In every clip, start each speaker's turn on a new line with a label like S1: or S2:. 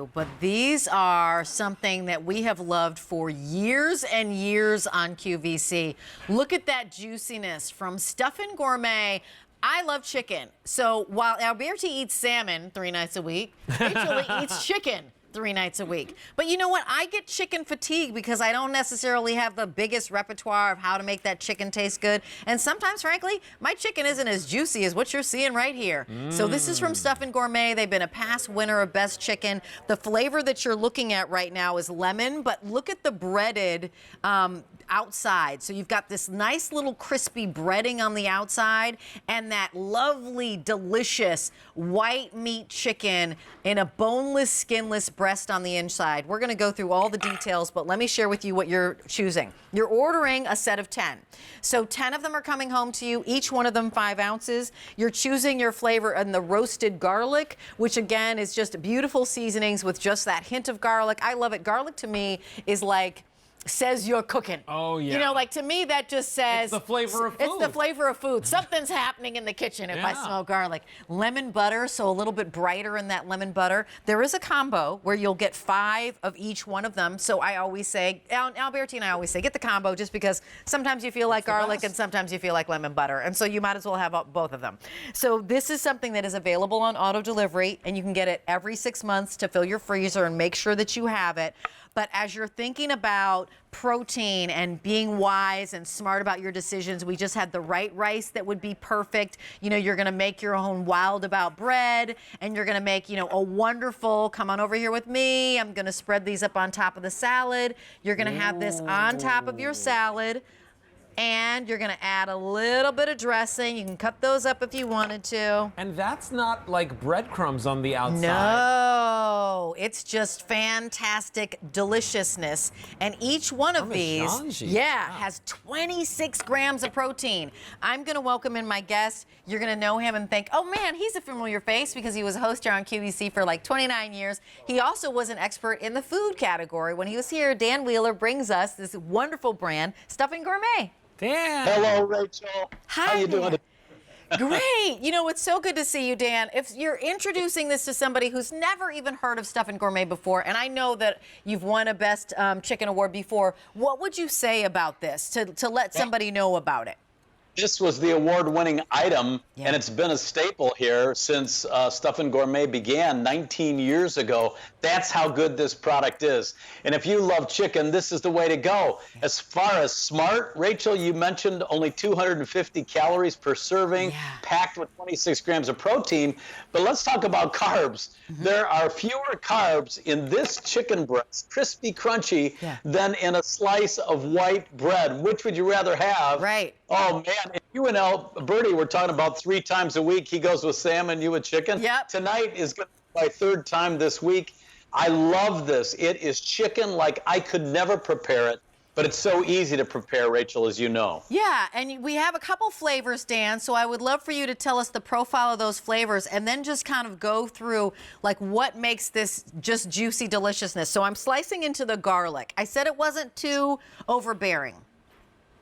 S1: you, but these are something that we have loved for years and years on QVC. Look at that juiciness from Stuffin Gourmet. I love chicken. So while Alberti eats salmon 3 nights a week, Rachel eats chicken 3 nights a week. But you know what? I get chicken fatigue because I don't necessarily have the biggest repertoire of how to make that chicken taste good. And sometimes, frankly, my chicken isn't as juicy as what you're seeing right here. So this is from Stuffin Gourmet. They've been a past winner of Best Chicken. The flavor that you're looking at right now is lemon, but look at the breaded outside. So you've got this nice little crispy breading on the outside and that lovely, delicious white meat chicken in a boneless, skinless breast on the inside. We're going to go through all the details, but let me share with you what you're choosing. You're ordering a set of 10. So 10 of them are coming home to you, each one of them 5 ounces. You're choosing your flavor in the roasted garlic, which again is just beautiful seasonings with just that hint of garlic. I love it. Garlic to me is like, says you're cooking.
S2: Oh, yeah.
S1: You know, like to me, that just says...
S2: It's the flavor of food.
S1: It's the flavor of food. Something's happening in the kitchen if I smell garlic. Lemon butter, so a little bit brighter in that lemon butter. There is a combo where you'll get 5 of each one of them. So I always say, Alberti and I always say, get the combo just because sometimes you feel like garlic and sometimes you feel like lemon butter. And so you might as well have both of them. So this is something that is available on auto delivery and you can get it every 6 months to fill your freezer and make sure that you have it. But as you're thinking about protein and being wise and smart about your decisions, we just had the right rice that would be perfect. You know, you're going to make your own wild about bread and you're going to make, you know, a wonderful, come on over here with me. I'm going to spread these up on top of the salad. You're going to have this on top of your salad. And you're going to add a little bit of dressing. You can cut those up if you wanted to.
S2: And that's not like breadcrumbs on the outside.
S1: No, it's just fantastic deliciousness. And each one of these, has 26 grams of protein. I'm going to welcome in my guest. You're going to know him and think, oh man, he's a familiar face because he was a host here on QVC for like 29 years. He also was an expert in the food category. When he was here, Dan Wheeler brings us this wonderful brand, Stuffin Gourmet.
S2: Dan.
S3: Hello, Rachel.
S1: Hi,
S3: How you doing?
S1: Great. You know, it's so good to see you, Dan. If you're introducing this to somebody who's never even heard of Stuffin Gourmet before, and I know that you've won a Best Chicken Award before, what would you say about this to let somebody know about it?
S3: This was the award-winning item, and it's been a staple here since Stuffin Gourmet began 19 years ago. That's how good this product is. And if you love chicken, this is the way to go. As far as smart, Rachel, you mentioned only 250 calories per serving, packed with 26 grams of protein. But let's talk about carbs. There are fewer carbs in this chicken breast, crispy, crunchy, than in a slice of white bread. Which would you rather have?
S1: Right.
S3: Oh, man, if you and Alberti were talking about 3 times a week, he goes with salmon, you with chicken.
S1: Yep.
S3: Tonight is going to be my 3rd time this week. I love this. It is chicken like I could never prepare it, but it's so easy to prepare, Rachel, as you know.
S1: Yeah, and we have a couple flavors, Dan, so I would love for you to tell us the profile of those flavors and then just kind of go through, like, what makes this just juicy deliciousness. So I'm slicing into the garlic. I said it wasn't too overbearing.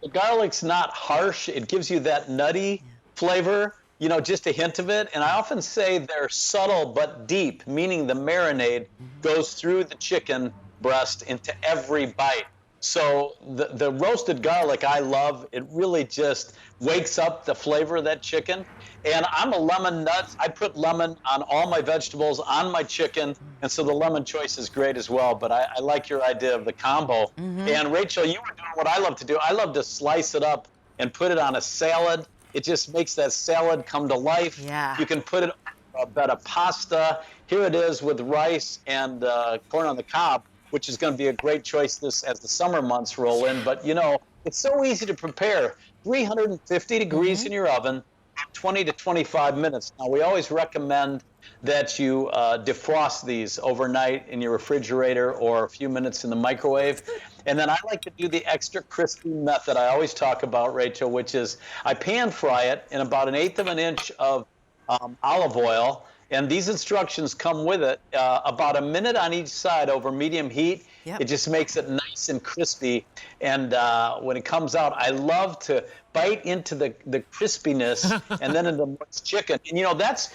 S3: The garlic's not harsh. It gives you that nutty flavor, you know, just a hint of it. And I often say they're subtle but deep, meaning the marinade goes through the chicken breast into every bite. So the roasted garlic I love. It really just wakes up the flavor of that chicken. And I'm a lemon nut. I put lemon on all my vegetables, on my chicken, and so the lemon choice is great as well. But I like your idea of the combo. And Rachel, you were doing what I love to do. I love to slice it up and put it on a salad. It just makes that salad come to life.
S1: Yeah.
S3: You can put it on a bed of pasta. Here it is with rice and corn on the cob, which is going to be a great choice as the summer months roll in. But, you know, it's so easy to prepare. 350 degrees in your oven, 20 to 25 minutes. Now, we always recommend that you defrost these overnight in your refrigerator or a few minutes in the microwave. And then I like to do the extra crispy method I always talk about, Rachel, which is I pan fry it in about 1/8 of an inch of olive oil. And these instructions come with it, about a minute on each side over medium heat. It just makes it nice and crispy. And when it comes out, I love to bite into the crispiness and then into moist chicken. And, you know, that's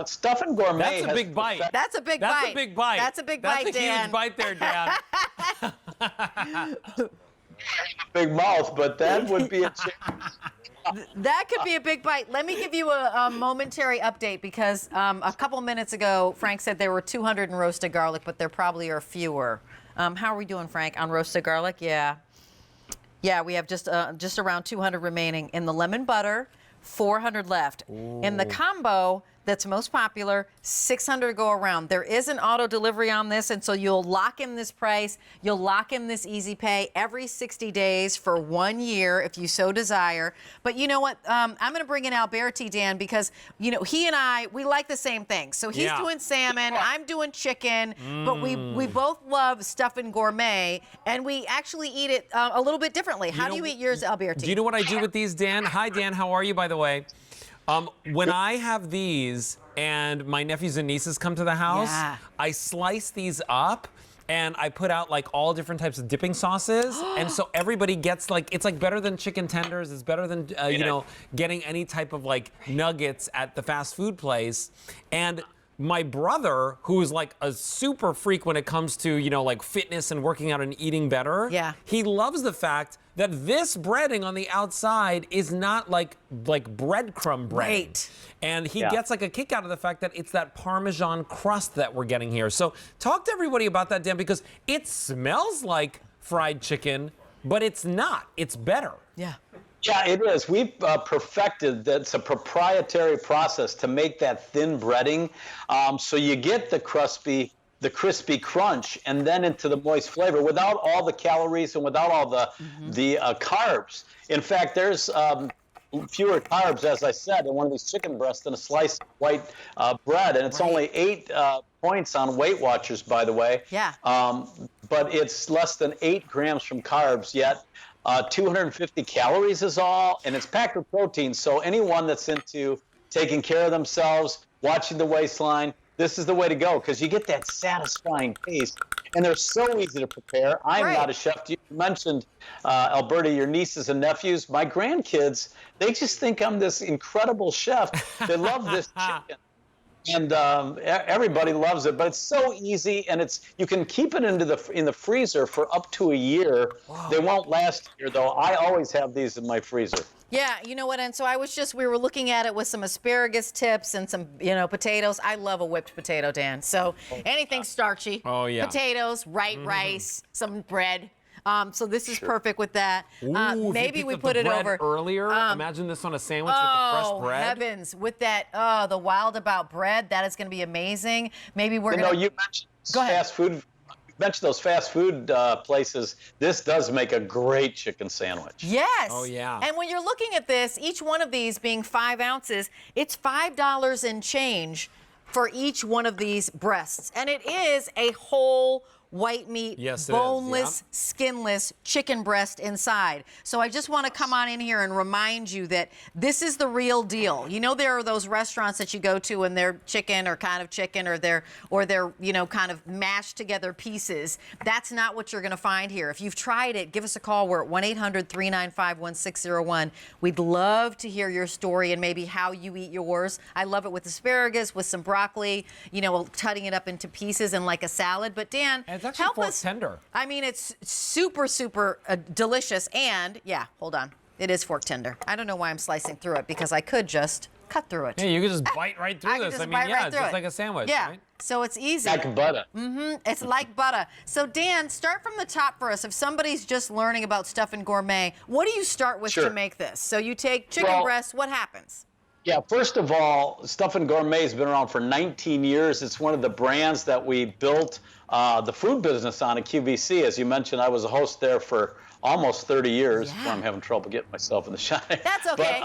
S3: Stuffin Gourmet.
S2: That's a
S3: has
S2: big bite.
S1: That's a big bite.
S2: That's a big bite.
S1: That's a big bite,
S2: That's a
S1: Dan.
S2: huge bite there, Dan.
S3: big mouth, but that would be a chicken.
S1: That could be a big bite. Let me give you a momentary update because a couple minutes ago, Frank said there were 200 in roasted garlic, but there probably are fewer. How are we doing, Frank, on roasted garlic? Yeah. Yeah, we have just around 200 remaining. In the lemon butter, 400 left.
S2: Ooh.
S1: In the combo that's most popular, 600 go around. There is an auto delivery on this, and so you'll lock in this price. You'll lock in this easy pay every 60 days for 1 year if you so desire. But you know what? I'm going to bring in Alberti, Dan, because, you know, he and I, we like the same thing. So he's doing salmon, I'm doing chicken, but we both love Stuffin Gourmet, and we actually eat it a little bit differently. How do you eat yours, Alberti?
S2: Do you know what I do with these, Dan? Hi, Dan. How are you, by the way? When I have these and my nephews and nieces come to the house, I slice these up and I put out like all different types of dipping sauces. And so everybody gets like, it's like better than chicken tenders. It's better than, you know, getting any type of like nuggets at the fast food place. And my brother, who is like a super freak when it comes to, you know, like fitness and working out and eating better, he loves the fact that this breading on the outside is not like breadcrumb breading.
S1: Right.
S2: And he gets like a kick out of the fact that it's that Parmesan crust that we're getting here. So talk to everybody about that, Dan, because it smells like fried chicken, but it's not. It's better.
S1: Yeah.
S3: Yeah, it is. We've perfected that. It's a proprietary process to make that thin breading. So you get the crispy crunch and then into the moist flavor without all the calories and without all the carbs. In fact, there's fewer carbs, as I said, in one of these chicken breasts than a slice of white bread. And it's only 8 points on Weight Watchers, by the way.
S1: Yeah.
S3: But it's less than 8 grams from carbs, yet 250 calories is all, and it's packed with protein. So anyone that's into taking care of themselves, watching the waistline, this is the way to go because you get that satisfying taste, and they're so easy to prepare. I'm not a chef. You mentioned, Alberta, your nieces and nephews. My grandkids, they just think I'm this incredible chef. They love this chicken. And everybody loves it, but it's so easy, and you can keep it in the freezer for up to a year. Wow. They won't last a year, though. I always have these in my freezer.
S1: Yeah, you know what? And so we were looking at it with some asparagus tips and some, you know, potatoes. I love a whipped potato, Dan. So anything starchy.
S2: Oh, yeah.
S1: Potatoes, rice, some bread. So this is perfect with that.
S2: Ooh,
S1: maybe we put it over
S2: earlier. Imagine this on a sandwich with the fresh bread.
S1: Oh, heavens. With that, the Wild About bread, that is going to be amazing. Maybe we're going to...
S3: You mentioned fast food. You mentioned those fast food places. This does make a great chicken sandwich.
S1: Yes.
S2: Oh, yeah.
S1: And when you're looking at this, each one of these being 5 ounces, it's $5 and change for each one of these breasts. And it is a whole white meat, boneless, skinless chicken breast inside. So I just want to come on in here and remind you that this is the real deal. You know, there are those restaurants that you go to and they're chicken or kind of chicken or they're you know, kind of mashed together pieces. That's not what you're going to find here. If you've tried it, give us a call. We're at 1-800-395-1601. We'd love to hear your story and maybe how you eat yours. I love it with asparagus, with some broccoli, you know, cutting it up into pieces and like a salad. But Dan,
S2: it's actually fork tender.
S1: I mean, it's super, super delicious. And, yeah, hold on. It is fork tender. I don't know why I'm slicing through it because I could just cut through it.
S2: Yeah, you could just bite right through this. I mean, yeah, it's just like a sandwich.
S1: Yeah,
S2: right?
S1: So it's easy.
S3: Like butter.
S1: It's like butter. So, Dan, start from the top for us. If somebody's just learning about Stuffin Gourmet, what do you start with to make this? So you take chicken breast. What happens?
S3: Yeah, first of all, Stuffin Gourmet has been around for 19 years. It's one of the brands that we built the food business on at QVC. As you mentioned, I was a host there for almost 30 years. Yeah. I'm having trouble getting myself in the shot.
S1: That's okay.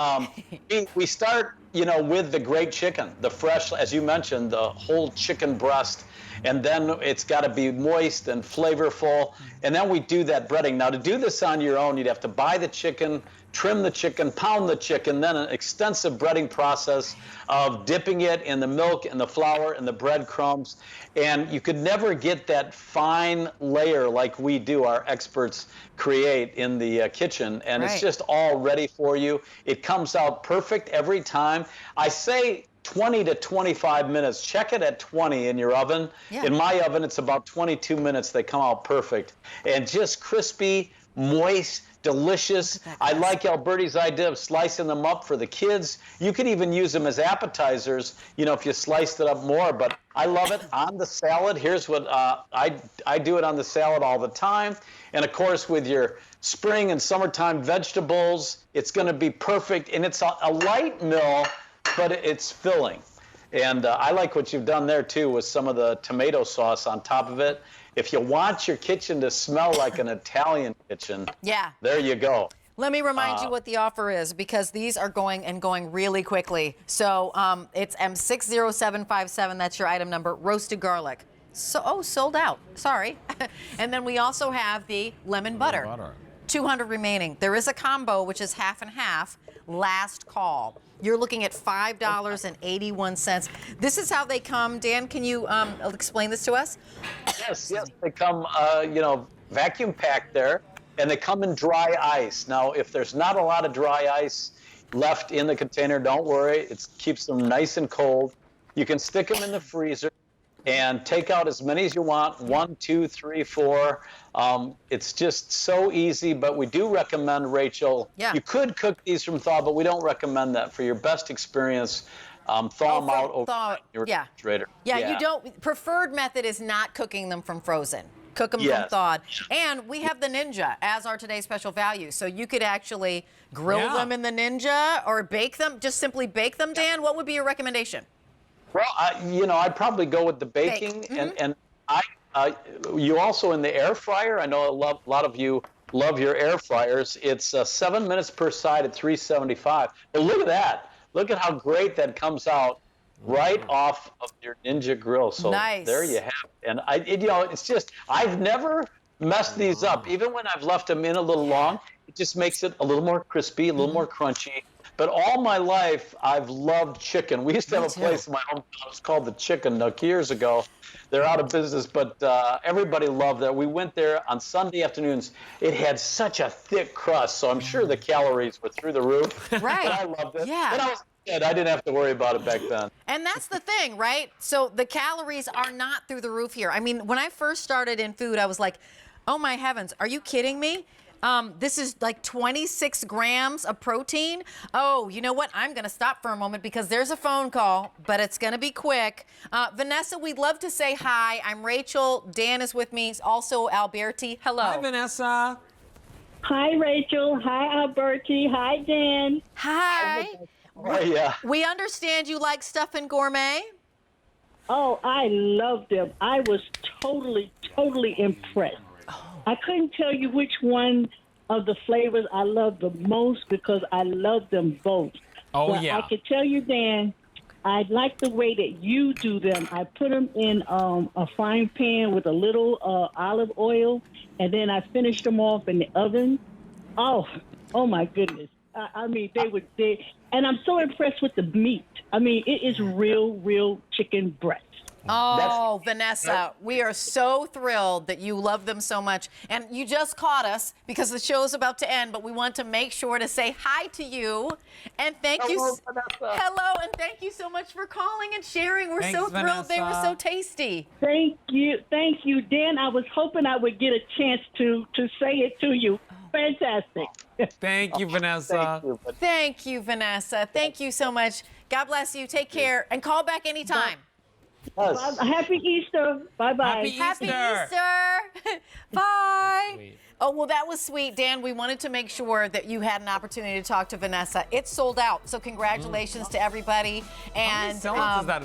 S3: But we start, you know, with the great chicken, the fresh, as you mentioned, the whole chicken breast. And then it's got to be moist and flavorful. And then we do that breading. Now, to do this on your own, you'd have to buy the chicken, trim the chicken, pound the chicken, then an extensive breading process of dipping it in the milk and the flour and the breadcrumbs. And you could never get that fine layer like we do, our experts create in the kitchen. And it's just all ready for you. It comes out perfect every time. I say 20 to 25 minutes. Check it at 20 in your oven.
S1: Yeah.
S3: In my oven, it's about 22 minutes. They come out perfect. And just crispy, moist, delicious. I like Alberti's idea of slicing them up for the kids. You could even use them as appetizers, if you sliced it up more. But I love it on the salad. Here's what I do it on the salad all the time. And of course, with your spring and summertime vegetables, it's going to be perfect. And it's a light meal, but it's filling. And I like what you've done there too with some of the tomato sauce on top of it. If you want your kitchen to smell like an Italian kitchen, there you go.
S1: Let me remind you what the offer is, because these are going really quickly. So it's M60757. That's your item number. Roasted garlic. So sold out. Sorry. And then we also have the lemon butter. 200 remaining. There is a combo, which is half and half. Last call. You're looking at $5.81. This is how they come. Dan, can you explain this to us?
S3: Yes. They come, vacuum packed there, and they come in dry ice. Now, if there's not a lot of dry ice left in the container, don't worry. It keeps them nice and cold. You can stick them in the freezer and take out as many as you want, 1, 2, 3, 4. It's just so easy, but we do recommend, Rachel, you could cook these from thaw, but we don't recommend that. For your best experience, thaw them out over your refrigerator.
S1: Yeah, you don't. Preferred method is not cooking them from frozen. Cook them from thawed. And we have the Ninja as our today's special value. So you could actually grill them in the Ninja or bake them, just simply bake them, Dan. What would be your recommendation?
S3: Well, I'd probably go with the baking, and you also in the air fryer. I know a lot of you love your air fryers. It's 7 minutes per side at 375. But look at that! Look at how great that comes out right off of your Ninja grill. So there you have it. And it's just I've never messed these up. Even when I've left them in a little long, it just makes it a little more crispy, a little more crunchy. But all my life, I've loved chicken. We used to have a place in my hometown. It was called the Chicken Nook years ago. They're out of business, but everybody loved that. We went there on Sunday afternoons. It had such a thick crust, so I'm sure the calories were through the roof.
S1: Right.
S3: But I loved it.
S1: Yeah.
S3: And I was a kid. I didn't have to worry about it back then.
S1: And that's the thing, right? So the calories are not through the roof here. I mean, when I first started in food, I was like, oh my heavens, are you kidding me? This is like 26 grams of protein. Oh, you know what? I'm going to stop for a moment because there's a phone call, but it's going to be quick. Vanessa, we'd love to say hi. I'm Rachel. Dan is with me. Also Alberti. Hello.
S2: Hi, Vanessa.
S4: Hi, Rachel. Hi, Alberti. Hi, Dan.
S1: Hi.
S3: Oh, yeah.
S1: We understand you like Stuffin Gourmet.
S4: Oh, I love them. I was totally impressed. I couldn't tell you which one of the flavors I love the most because I love them both.
S2: Oh,
S4: but
S2: yeah.
S4: I can tell you, Dan, I like the way that you do them. I put them in a frying pan with a little olive oil, and then I finished them off in the oven. Oh my goodness. I mean, and I'm so impressed with the meat. I mean, it is real chicken breast.
S1: Oh, Vanessa, we are so thrilled that you love them so much. And you just caught us because the show's about to end, but we want to make sure to say hi to you. And thank you.
S3: Vanessa.
S1: Hello, and thank you so much for calling and sharing. We're
S2: Thanks,
S1: so thrilled. They were
S2: Vanessa.
S1: so tasty.
S4: Thank you, Dan. I was hoping I would get a chance to say it to you. Fantastic.
S2: Thank you, Vanessa.
S1: Thank you, Vanessa. Thank you so much. God bless you. Take care and call back anytime.
S3: Yes.
S4: Happy Easter. Bye-bye.
S1: Happy Easter. Bye. Sweet. Oh, well, that was sweet, Dan. We wanted to make sure that you had an opportunity to talk to Vanessa. It's sold out, so congratulations to everybody. And
S2: How many sell-outs is that?